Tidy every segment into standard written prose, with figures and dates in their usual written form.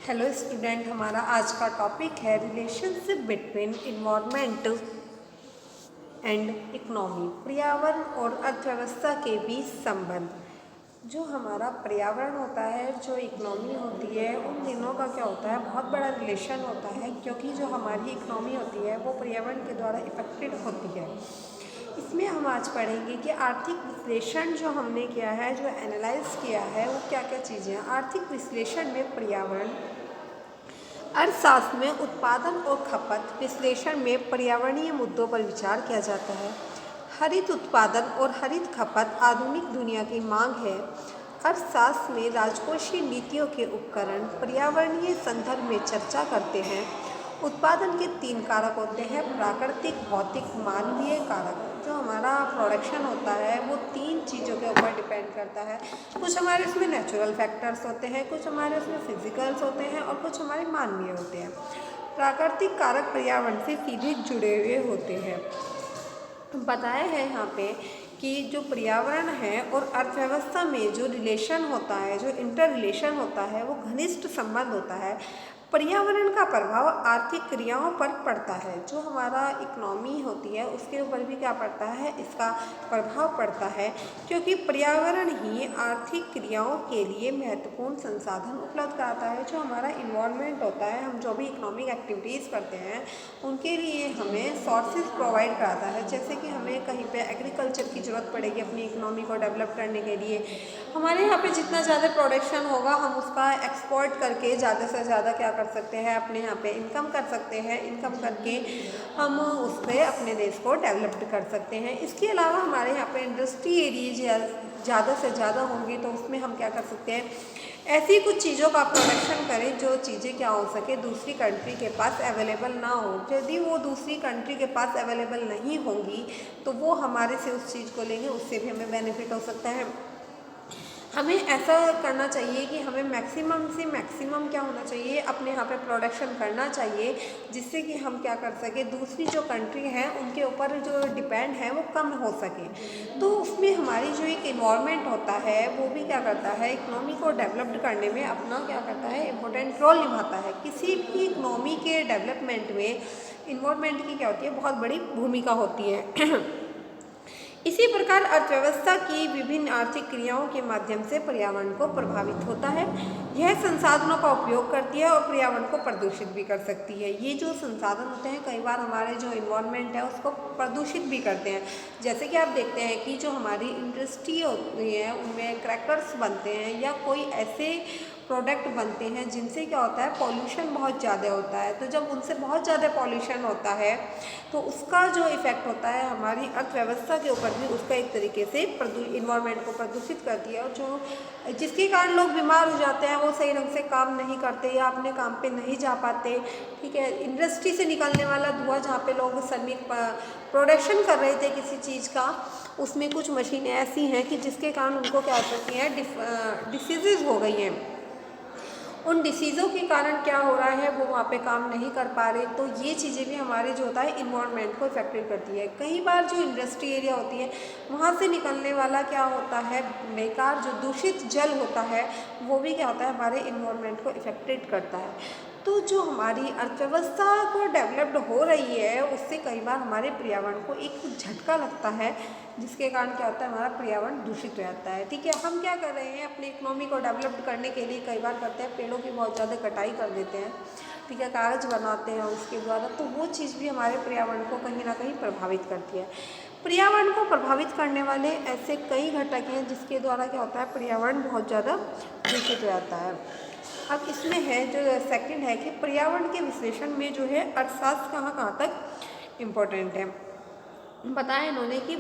Hello student, हमारा आज का टॉपिक है relationship between environment and economy. पर्यावरण और अर्थव्यवस्था के बीच संबंध। जो हमारा पर्यावरण होता है, जो इकोनॉमी होती है, उन तीनों का क्या होता है, बहुत बड़ा रिलेशन होता है, क्योंकि जो हमारी इकोनॉमी होती है वो पर्यावरण के द्वारा इफेक्टेड होती है। इसमें हम आज पढ़ेंगे कि आर्थिक विश्लेषण जो हमने किया है, जो एनालाइज किया है, वो क्या क्या चीज़ें हैं। आर्थिक विश्लेषण में पर्यावरण, अर्थशास्त्र में उत्पादन और खपत, विश्लेषण में पर्यावरणीय मुद्दों पर विचार किया जाता है। हरित उत्पादन और हरित खपत आधुनिक दुनिया की मांग है। अर्थशास्त्र में राजकोषीय नीतियों के उपकरण पर्यावरणीय संदर्भ में चर्चा करते हैं। उत्पादन के 3 कारक होते हैं: प्राकृतिक, भौतिक, मानवीय कारक। जो हमारा प्रोडक्शन होता है वो 3 चीज़ों के ऊपर डिपेंड करता है। कुछ हमारे उसमें नेचुरल फैक्टर्स होते हैं, कुछ हमारे उसमें फिजिकल्स होते हैं और कुछ हमारे मानवीय होते हैं। प्राकृतिक कारक पर्यावरण से सीधे जुड़े हुए होते हैं। बताया है यहाँ पे कि जो पर्यावरण है और अर्थव्यवस्था में जो रिलेशन होता है, जो इंटर रिलेशन होता है, वो घनिष्ठ संबंध होता है। पर्यावरण का प्रभाव आर्थिक क्रियाओं पर पड़ता है। जो हमारा इकोनॉमी होती है उसके ऊपर भी क्या पड़ता है, इसका प्रभाव पड़ता है, क्योंकि पर्यावरण ही आर्थिक क्रियाओं के लिए महत्वपूर्ण संसाधन उपलब्ध कराता है। जो हमारा इन्वायरमेंट होता है, हम जो भी इकोनॉमिक एक्टिविटीज़ करते हैं उनके लिए हमें सोर्सेज प्रोवाइड कराता है। जैसे कि हमें कहीं पे एग्रीकल्चर की ज़रूरत पड़ेगी अपनी इकोनॉमी को डेवलप करने के लिए, हमारे यहाँ पे जितना ज़्यादा प्रोडक्शन होगा हम उसका एक्सपोर्ट करके ज़्यादा से ज़्यादा क्या कर सकते हैं, अपने यहाँ पे इनकम कर सकते हैं। इनकम करके हम उससे अपने देश को डेवलप्ड कर सकते हैं। इसके अलावा हमारे यहाँ पे इंडस्ट्री एरिया ज़्यादा से ज़्यादा होंगे तो उसमें हम क्या कर सकते हैं, ऐसी कुछ चीज़ों का प्रोडक्शन करें जो चीज़ें क्या हो सके, दूसरी कंट्री के पास अवेलेबल ना हो। यदि वो दूसरी कंट्री के पास अवेलेबल नहीं होंगी तो वो हमारे से उस चीज़ को लेंगे, उससे भी हमें बेनिफिट हो सकता है। हमें ऐसा करना चाहिए कि हमें मैक्सिमम से मैक्सिमम क्या होना चाहिए, अपने यहाँ पे प्रोडक्शन करना चाहिए, जिससे कि हम क्या कर सके, दूसरी जो कंट्री है उनके ऊपर जो डिपेंड है वो कम हो सके। तो उसमें हमारी जो एक इन्वायरमेंट होता है वो भी क्या करता है, इकोनॉमी को डेवलप्ड करने में अपना क्या करता है, इम्पोर्टेंट रोल निभाता है। किसी भी इकोनॉमी के डेवलपमेंट में इन्वायरमेंट की क्या होती है, बहुत बड़ी भूमिका होती है। इसी प्रकार अर्थव्यवस्था की विभिन्न आर्थिक क्रियाओं के माध्यम से पर्यावरण को प्रभावित होता है। यह संसाधनों का उपयोग करती है और पर्यावरण को प्रदूषित भी कर सकती है। ये जो संसाधन होते हैं कई बार हमारे जो इन्वायरमेंट है उसको प्रदूषित भी करते हैं। जैसे कि आप देखते हैं कि जो हमारी इंडस्ट्री होती है उनमें क्रैकर्स बनते हैं या कोई ऐसे प्रोडक्ट बनते हैं जिनसे क्या होता है, पॉल्यूशन बहुत ज़्यादा होता है। तो जब उनसे बहुत ज़्यादा पॉल्यूशन होता है तो उसका जो इफ़ेक्ट होता है हमारी अर्थव्यवस्था के ऊपर भी, उसका एक तरीके से इन्वायरमेंट को प्रदूषित करती है। और जो जिसके कारण लोग बीमार हो जाते हैं, वो सही ढंग से काम नहीं करते या अपने काम पे नहीं जा पाते। ठीक है, इंडस्ट्री से निकलने वाला धुआं, जहाँ पे लोग श्रमिक प्रोडक्शन कर रहे थे किसी चीज़ का, उसमें कुछ मशीनें ऐसी हैं कि जिसके कारण उनको क्या हो सकती हैं, डिसीज़ हो गई हैं। उन डिसीज़ों के कारण क्या हो रहा है, वो वहाँ पे काम नहीं कर पा रहे। तो ये चीज़ें भी हमारे जो होता है इन्वायरमेंट को इफेक्टेड करती है। कई बार जो इंडस्ट्री एरिया होती है वहाँ से निकलने वाला क्या होता है, बेकार जो दूषित जल होता है वो भी क्या होता है, हमारे इन्वायरमेंट को इफेक्टेड करता है। तो जो हमारी अर्थव्यवस्था को डेवलप्ड हो रही है उससे कई बार हमारे पर्यावरण को एक झटका लगता है, जिसके कारण क्या होता है, हमारा पर्यावरण दूषित हो जाता है। ठीक है, हम क्या कर रहे हैं, अपनी इकोनॉमी को डेवलप्ड करने के लिए कई बार करते हैं, पेड़ों की बहुत ज़्यादा कटाई कर देते हैं। ठीक है, कागज़ बनाते हैं उसके द्वारा, तो वो चीज़ भी हमारे पर्यावरण को कहीं ना कहीं प्रभावित करती है। पर्यावरण को प्रभावित करने वाले ऐसे कई घटक हैं जिसके द्वारा क्या होता है, पर्यावरण बहुत ज़्यादा दूषित हो जाता है। अब इसमें है जो सेकंड है कि पर्यावरण के विश्लेषण में जो है अर्थशास्त्र कहाँ कहाँ तक इम्पोर्टेंट है। बताया इन्होंने कि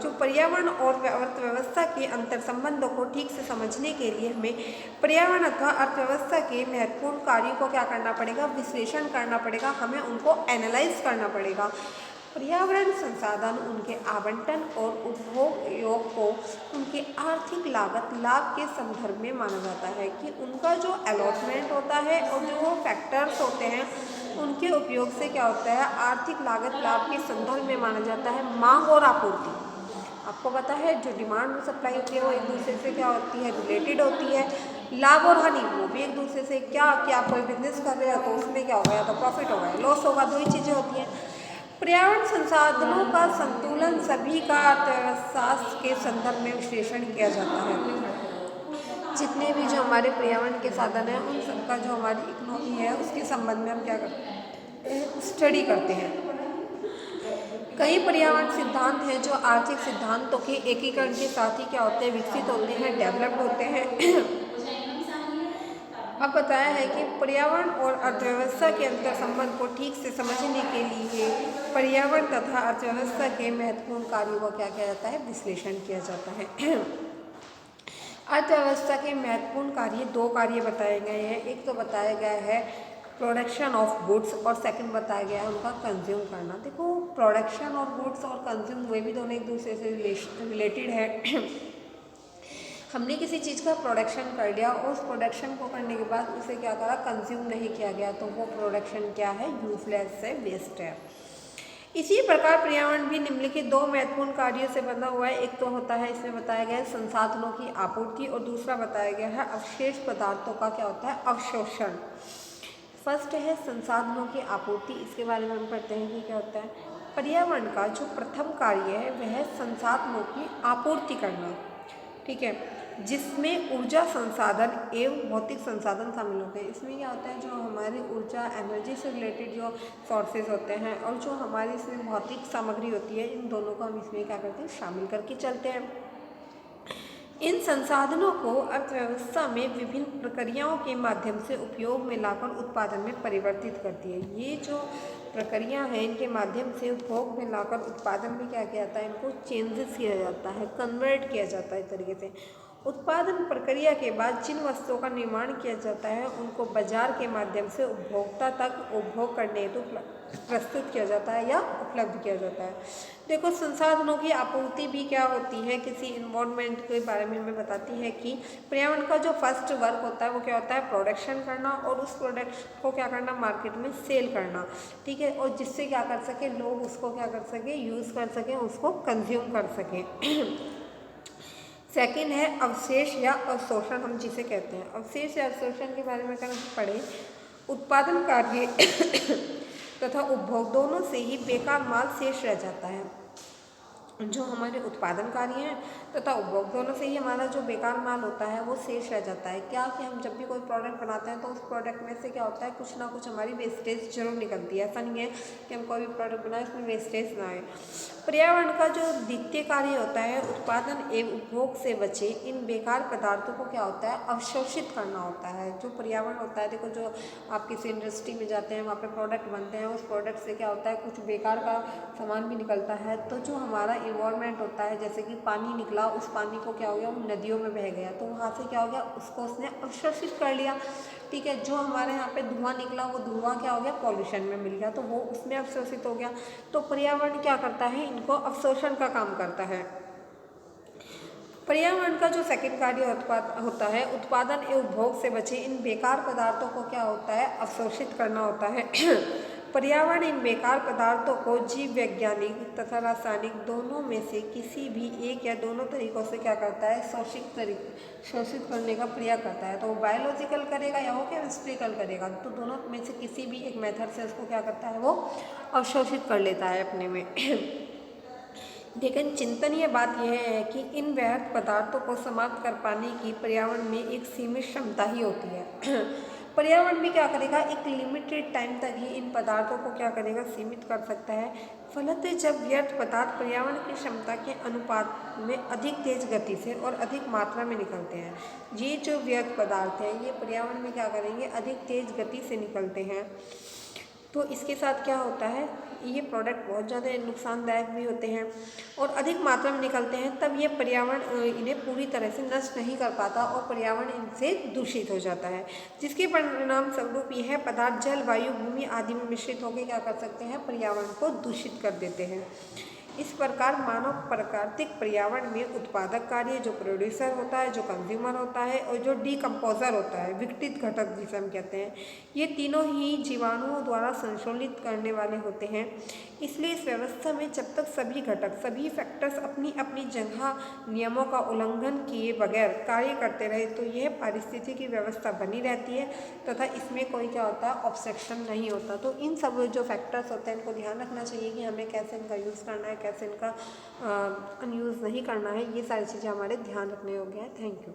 जो पर्यावरण और अर्थव्यवस्था के अंतर संबंधों को ठीक से समझने के लिए हमें पर्यावरण अथवा अर्थव्यवस्था के महत्वपूर्ण कार्यों को क्या करना पड़ेगा, विश्लेषण करना पड़ेगा, हमें उनको एनालाइज करना पड़ेगा। पर्यावरण संसाधन उनके आवंटन और उपभोग योग को उनके आर्थिक लागत लाभ के संदर्भ में माना जाता है कि उनका जो अलॉटमेंट होता है और जो फैक्टर्स होते हैं उनके उपयोग से क्या होता है, आर्थिक लागत लाभ के संदर्भ में माना जाता है। मांग और आपूर्ति, आपको पता है जो डिमांड और सप्लाई होती है वो एक दूसरे से क्या होती है, रिलेटेड होती है। लाभ और हानि वो भी एक दूसरे से, क्या कि आप कोई बिजनेस कर रहे हो तो उसमें क्या होगा, या तो प्रॉफिट होगा या लॉस होगा, दो ही चीज़ें होती हैं। पर्यावरण संसाधनों का संतुलन सभी का अर्थव्यवस्था के संदर्भ में विश्लेषण किया जाता है। जितने भी जो हमारे पर्यावरण के साधन हैं उन सबका जो हमारी इकोनॉमी है उसके संबंध में हम क्या करते हैं, स्टडी करते हैं। कई पर्यावरण सिद्धांत हैं जो आर्थिक सिद्धांतों के एकीकरण के साथ ही क्या होते हैं, विकसित होते हैं, डेवलप्ड होते हैं। अब बताया है कि पर्यावरण और अर्थव्यवस्था के अंतर संबंध को ठीक से समझने के लिए पर्यावरण तथा अर्थव्यवस्था के महत्वपूर्ण कार्यों का क्या किया जाता है, विश्लेषण किया जाता है। अर्थव्यवस्था के महत्वपूर्ण कार्य, दो कार्य बताए गए हैं। एक तो बताया गया है प्रोडक्शन ऑफ गुड्स और सेकंड बताया गया है उनका कंज्यूम करना। देखो प्रोडक्शन ऑफ गुड्स और कंज्यूम वे भी दोनों एक दूसरे से रिलेटेड है। हमने किसी चीज़ का प्रोडक्शन कर लिया और उस प्रोडक्शन को करने के बाद उसे क्या करा, कंज्यूम नहीं किया गया, तो वो प्रोडक्शन क्या है, यूजलेस है, वेस्ट है। इसी प्रकार पर्यावरण भी निम्नलिखित दो महत्वपूर्ण कार्यों से बना हुआ है। एक तो होता है, इसमें बताया गया है संसाधनों की आपूर्ति, और दूसरा बताया गया है अवशेष पदार्थों का क्या होता है, अवशोषण। फर्स्ट है संसाधनों की आपूर्ति, इसके बारे में हम पढ़ते हैं कि क्या होता है। पर्यावरण का जो प्रथम कार्य है वह है संसाधनों की आपूर्ति करना, ठीक है, जिसमें ऊर्जा संसाधन एवं भौतिक संसाधन शामिल होते हैं। इसमें क्या होता है, जो हमारी ऊर्जा एनर्जी से रिलेटेड जो सोर्सेज होते हैं और जो हमारी इसमें भौतिक सामग्री होती है, इन दोनों को हम इसमें क्या करते हैं, शामिल करके चलते हैं। इन संसाधनों को अर्थव्यवस्था में विभिन्न प्रक्रियाओं के माध्यम से उपयोग में लाकर उत्पादन में परिवर्तित करती है। ये जो प्रक्रिया हैं इनके माध्यम से उपभोग में लाकर उत्पादन में क्या किया जाता है, इनको चेंजेस किया जाता है, कन्वर्ट किया जाता है इस तरीके से। उत्पादन प्रक्रिया के बाद जिन वस्तुओं का निर्माण किया जाता है उनको बाजार के माध्यम से उपभोक्ता तक उपभोग करने हेतु प्रस्तुत किया जाता है या उपलब्ध किया जाता है। देखो संसाधनों की आपूर्ति भी क्या होती है, किसी इन्वायरमेंट के बारे में हमें बताती है कि पर्यावरण का जो फर्स्ट वर्क होता है वो क्या होता है, प्रोडक्शन करना, और उस प्रोडक्ट को क्या करना, मार्केट में सेल करना, ठीक है, और जिससे क्या कर सके, लोग उसको क्या कर सके, यूज़ कर सकें, उसको कंज्यूम कर सकें। सेकंड है अवशेष या अवशोषण, हम जिसे कहते हैं। अवशेष या अवशोषण के बारे में अगर हम पढ़ें, उत्पादन कार्य तथा उपभोग दोनों से ही बेकार माल शेष रह जाता है। जो हमारे उत्पादन कार्य हैं तथा उपभोग दोनों से ही हमारा जो बेकार माल होता है वो शेष रह जाता है। क्या कि हम जब भी कोई प्रोडक्ट बनाते हैं तो उस प्रोडक्ट में से क्या होता है, कुछ ना कुछ हमारी वेस्टेज जरूर निकलती है। ऐसा नहीं है कि हम कोई भी प्रोडक्ट बनाए उसमें वेस्टेज ना आए। पर्यावरण का जो द्वितीय कार्य होता है उत्पादन एवं उपभोग से बचे इन बेकार पदार्थों को क्या होता है, अवशोषित करना होता है। जो पर्यावरण होता है, देखो जो आप किसी इंडस्ट्री में जाते हैं वहाँ पे प्रोडक्ट बनते हैं, उस प्रोडक्ट से क्या होता है, कुछ बेकार का सामान भी निकलता है। तो जो हमारा इन्वायरमेंट होता है, जैसे कि पानी निकला, उस पानी को क्या हो गया, वो नदियों में बह गया, तो वहाँ से क्या हो गया, उसको उसने अवशोषित कर लिया, ठीक है। जो हमारे यहाँ पे धुआं निकला, वो धुआं क्या हो गया, पॉल्यूशन में मिल गया, तो वो उसमें अवशोषित हो गया। तो पर्यावरण क्या करता है, इनको अवशोषण का काम करता है। पर्यावरण का जो सेकंड कार्य होता है उत्पादन एवं उपभोग से बचे इन बेकार पदार्थों को क्या होता है, अवशोषित करना होता है। पर्यावरण इन बेकार पदार्थों को जीव वैज्ञानिक तथा रासायनिक दोनों में से किसी भी एक या दोनों तरीकों से क्या करता है, शोषित करने का प्रयास करता है। तो वो बायोलॉजिकल करेगा या वो केमिस्ट्रिकल करेगा, तो दोनों में से किसी भी एक मेथड से उसको क्या करता है, वो अवशोषित कर लेता है अपने में। लेकिन चिंतनीय बात यह है कि इन व्यर्थ पदार्थों को समाप्त कर पाने की पर्यावरण में एक सीमित क्षमता ही होती है। पर्यावरण भी क्या करेगा, एक लिमिटेड टाइम तक ही इन पदार्थों को क्या करेगा, सीमित कर सकता है। फलतः जब व्यर्थ पदार्थ पर्यावरण की क्षमता के अनुपात में अधिक तेज गति से और अधिक मात्रा में निकलते हैं, ये जो व्यर्थ पदार्थ है ये पर्यावरण में क्या करेंगे, अधिक तेज गति से निकलते हैं, तो इसके साथ क्या होता है, ये प्रोडक्ट बहुत ज़्यादा नुकसानदायक भी होते हैं और अधिक मात्रा में निकलते हैं। तब ये पर्यावरण इन्हें पूरी तरह से नष्ट नहीं कर पाता और पर्यावरण इनसे दूषित हो जाता है, जिसके परिणाम स्वरूप यह पदार्थ जल, वायु, भूमि आदि में मिश्रित होकर क्या कर सकते हैं, पर्यावरण को दूषित कर देते हैं। इस प्रकार मानव प्राकृतिक पर्यावरण में उत्पादक कार्य, जो प्रोड्यूसर होता है, जो कंज्यूमर होता है और जो डीकम्पोजर होता है, विघटित घटक जिसे हम कहते हैं, ये तीनों ही जीवाणुओं द्वारा संशोधित करने वाले होते हैं। इसलिए इस व्यवस्था में जब तक सभी घटक, सभी फैक्टर्स अपनी अपनी जगह नियमों का उल्लंघन किए बगैर कार्य करते रहे तो यह पारिस्थितिकी व्यवस्था बनी रहती है तथा इसमें कोई क्या होता है, ऑब्स्ट्रक्शन नहीं होता। तो इन सब जो फैक्टर्स होते हैं इनको ध्यान रखना चाहिए कि हमें कैसे इनका यूज़ करना है, कैसे इनका अनयूज़ नहीं करना है। ये सारी चीज़ें हमारे ध्यान रखने योग्य है। Thank you.